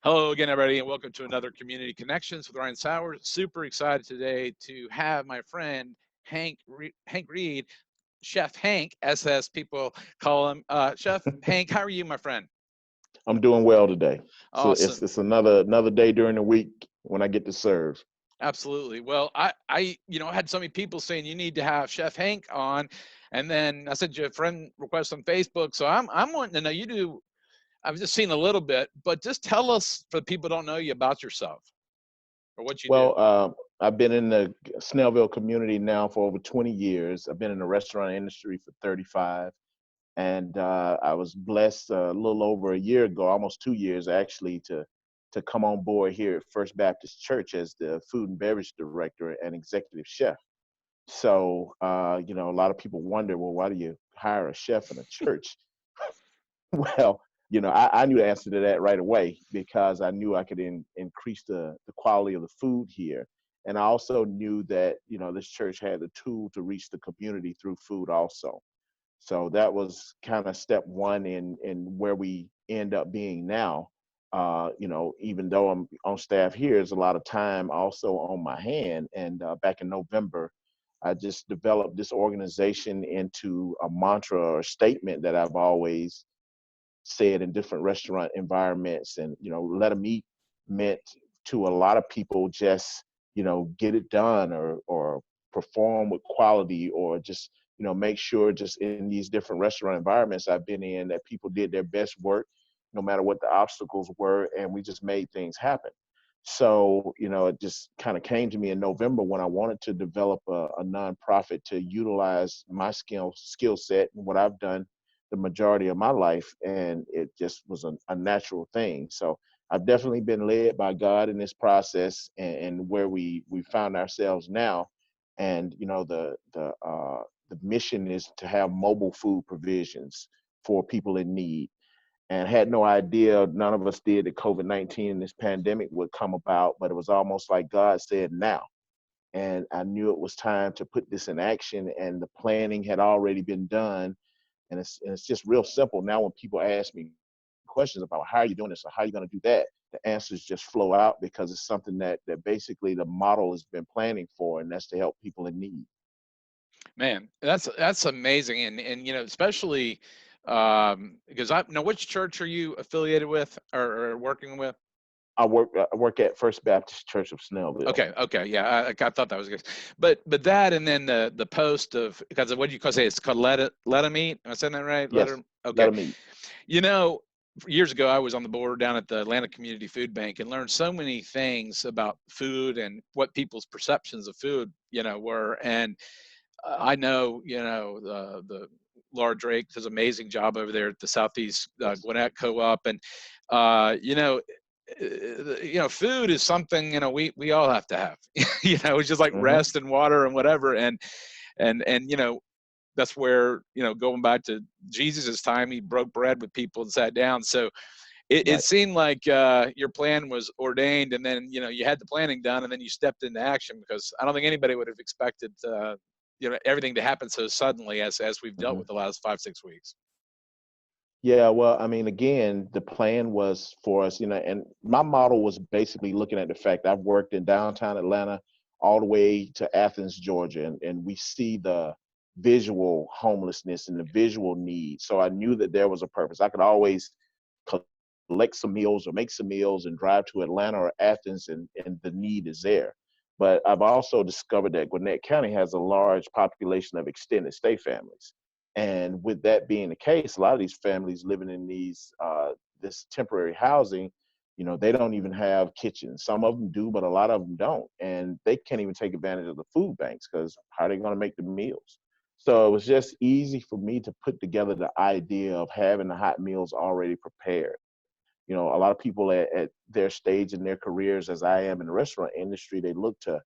Hello again, everybody, and welcome to another Community Connections with Ryan Sauers. Super excited today to have my friend Hank Reid, Chef Hank, as people call him. Chef Hank, how are you, my friend? I'm doing well today. So it's Awesome. it's another day during the week when I get to serve. Absolutely. Well, I had so many people saying you need to have Chef Hank on, and then I sent you a friend request on Facebook. So I'm wanting to know you do. I've just seen a little bit, but just tell us for the people who don't know you about yourself or what you do. Well, I've been in the Snellville community now for over 20 years. I've been in the restaurant industry for 35, and I was blessed a little over a year ago, almost 2 years actually, to come on board here at First Baptist Church as the food and beverage director and executive chef. So, a lot of people wonder, well, why do you hire a chef in a church? Well, I knew the answer to that right away because I knew I could increase the quality of the food here. And I also knew that, this church had the tool to reach the community through food also. So that was kind of step one in where we end up being now. Even though I'm on staff here, there's a lot of time also on my hand. And back in November, I just developed this organization into a mantra or statement that I've always said in different restaurant environments. And let them eat meant to a lot of people just get it done or perform with quality, or just make sure just in these different restaurant environments I've been in that people did their best work no matter what the obstacles were, and we just made things happen. So it just kind of came to me in November when I wanted to develop a nonprofit to utilize my skill set and what I've done the majority of my life, and it just was a natural thing. So I've definitely been led by God in this process, and where we found ourselves now. And the mission is to have mobile food provisions for people in need. And had no idea, none of us did, that COVID-19 and this pandemic would come about, but it was almost like God said now. And I knew it was time to put this in action, and the planning had already been done. And it's just real simple. Now when people ask me questions about how are you doing this or how are you going to do that, the answers just flow out because it's something that basically the model has been planning for, and that's to help people in need. Man, that's amazing, and especially because I know which church are you affiliated with or working with? I work at First Baptist Church of Snellville. Okay, okay, yeah, I thought that was good, but that and then the post of because of what you call say it's called let 'em eat. Am I saying that right? Let Yes, 'em. let Okay, them eat. you know. Years ago, I was on the board down at the Atlanta Community Food Bank and learned so many things about food and what people's perceptions of food, were. And I know, the Laura Drake does an amazing job over there at the Southeast Yes. Gwinnett Co-op, and uh, you know, food is something we all have to have. It's just like Hmm. rest and water and whatever, and that's where going back to Jesus's time, he broke bread with people and sat down. So it Right. seemed like your plan was ordained, and then you had the planning done, and then you stepped into action because I don't think anybody would have expected everything to happen so suddenly as we've dealt Hmm. with the last 5 6 weeks. Yeah, well, I mean, again, the plan was for us, and my model was basically looking at the fact I've worked in downtown Atlanta all the way to Athens, Georgia, and we see the visual homelessness and the visual need. So I knew that there was a purpose. I could always collect some meals or make some meals and drive to Atlanta or Athens, and the need is there. But I've also discovered that Gwinnett County has a large population of extended stay families. And with that being the case, a lot of these families living in this temporary housing, they don't even have kitchens. Some of them do, but a lot of them don't. And they can't even take advantage of the food banks because how are they going to make the meals? So it was just easy for me to put together the idea of having the hot meals already prepared. A lot of people at their stage in their careers, as I am in the restaurant industry, they look to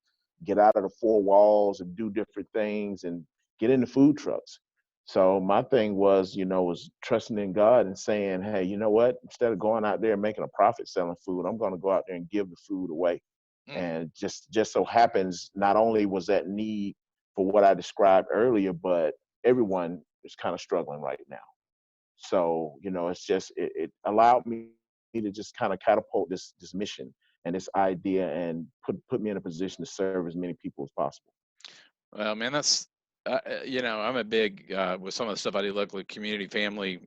get out of the four walls and do different things and get into food trucks. So my thing was trusting in God and saying, hey, you know what? Instead of going out there and making a profit selling food, I'm going to go out there and give the food away. Mm. And just so happens, not only was that need for what I described earlier, but everyone is kind of struggling right now. So it's just it allowed me to just kind of catapult this mission and this idea and put me in a position to serve as many people as possible. Well, man, that's I'm a big with some of the stuff I do locally, community family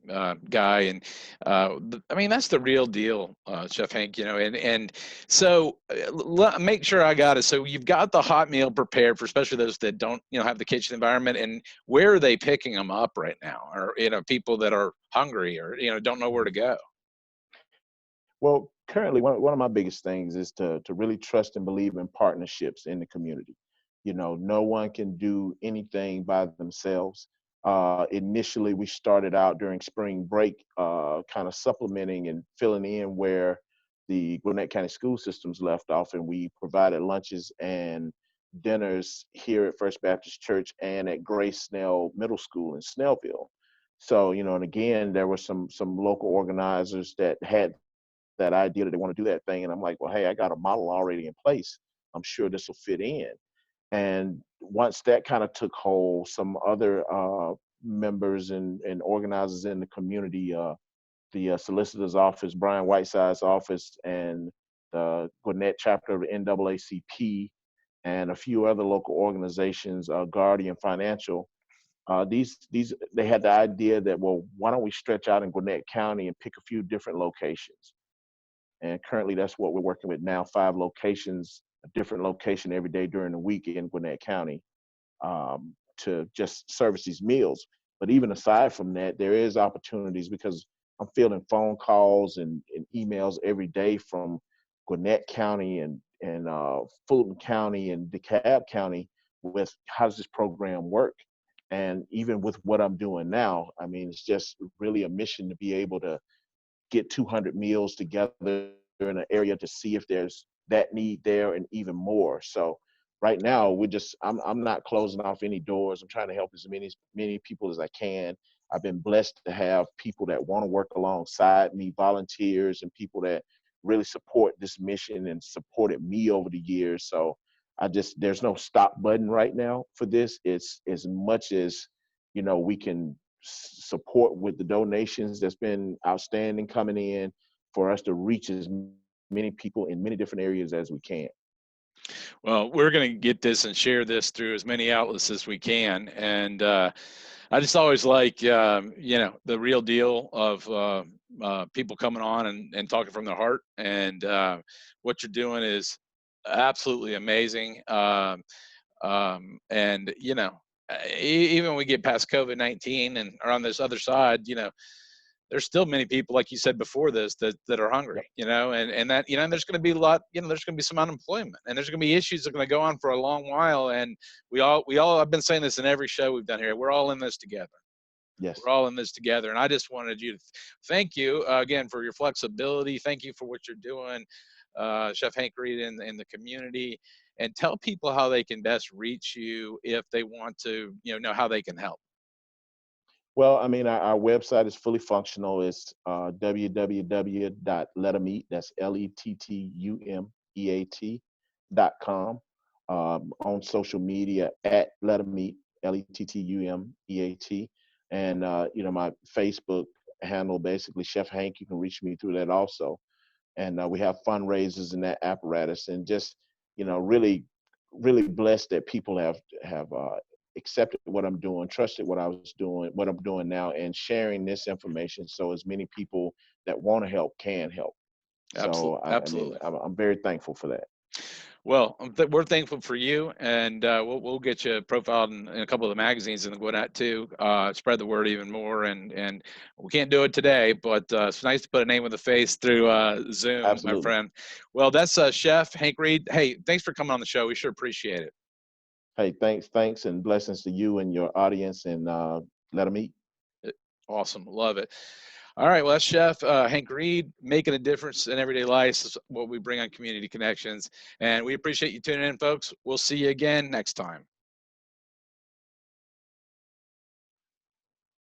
guy, and I mean that's the real deal, Chef Hank. And so make sure I got it. So you've got the hot meal prepared for, especially those that don't have the kitchen environment. And where are they picking them up right now? Or people that are hungry or don't know where to go. Well, currently, one of my biggest things is to really trust and believe in partnerships in the community. No one can do anything by themselves. Initially, we started out during spring break, kind of supplementing and filling in where the Gwinnett County school systems left off, and we provided lunches and dinners here at First Baptist Church and at Grace Snell Middle School in Snellville. So, and again, there were some local organizers that had that idea that they want to do that thing. And I'm like, well, hey, I got a model already in place. I'm sure this will fit in. And once that kind of took hold, some other members and organizers in the community, the solicitor's office, Brian Whiteside's office, and the Gwinnett chapter of the NAACP, and a few other local organizations, Guardian Financial, these they had the idea that, well, why don't we stretch out in Gwinnett County and pick a few different locations? And currently, that's what we're working with now, 5 locations, a different location every day during the week in Gwinnett County, to just service these meals. But even aside from that, there is opportunities because I'm fielding phone calls and emails every day from Gwinnett County and Fulton County and DeKalb County with how does this program work? And even with what I'm doing now, I mean, it's just really a mission to be able to get 200 meals together in an area to see if there's that need there and even more. So right now I'm not closing off any doors. I'm trying to help as many people as I can. I've been blessed to have people that want to work alongside me, volunteers and people that really support this mission and supported me over the years. So there's no stop button right now for this. It's as much as we can support with the donations that's been outstanding coming in for us to reach as many people in many different areas as we can. Well, we're going to get this and share this through as many outlets as we can. And I just always like, the real deal of people coming on and talking from their heart. And what you're doing is absolutely amazing. And, even when we get past COVID-19 and are on this other side, there's still many people, like you said before this, that are hungry, Yep. and that, and there's going to be a lot, there's going to be some unemployment, and there's going to be issues that are going to go on for a long while. And I've been saying this in every show we've done here. We're all in this together. Yes. We're all in this together. And I just wanted you to thank you again for your flexibility. Thank you for what you're doing, Chef Hank Reid, in the community, and tell people how they can best reach you if they want to, know how they can help. Well, I mean, our website is fully functional. It's www.lettameat, that's LETTUMEAT.com. On social media at Lettameat, LETTUMEAT. And, my Facebook handle, basically, Chef Hank, you can reach me through that also. And we have fundraisers in that apparatus, and just, really, really blessed that people have accepted what I'm doing, trusted what I'm doing now, and sharing this information so as many people that want to help can help. So Absolutely, I mean, absolutely. I'm very thankful for that. Well, we're thankful for you, and we'll get you profiled in a couple of the magazines in the Gwinnett too. Spread the word even more, and we can't do it today, but it's nice to put a name with a face through Zoom, my Absolutely. friend. Well, that's Chef Hank Reid. Hey, thanks for coming on the show. We sure appreciate it. Hey, thanks, and blessings to you and your audience, and let them eat. Awesome, love it. All right, well, that's Chef Hank Reid, making a difference in everyday life is what we bring on Community Connections, and we appreciate you tuning in, folks. We'll see you again next time.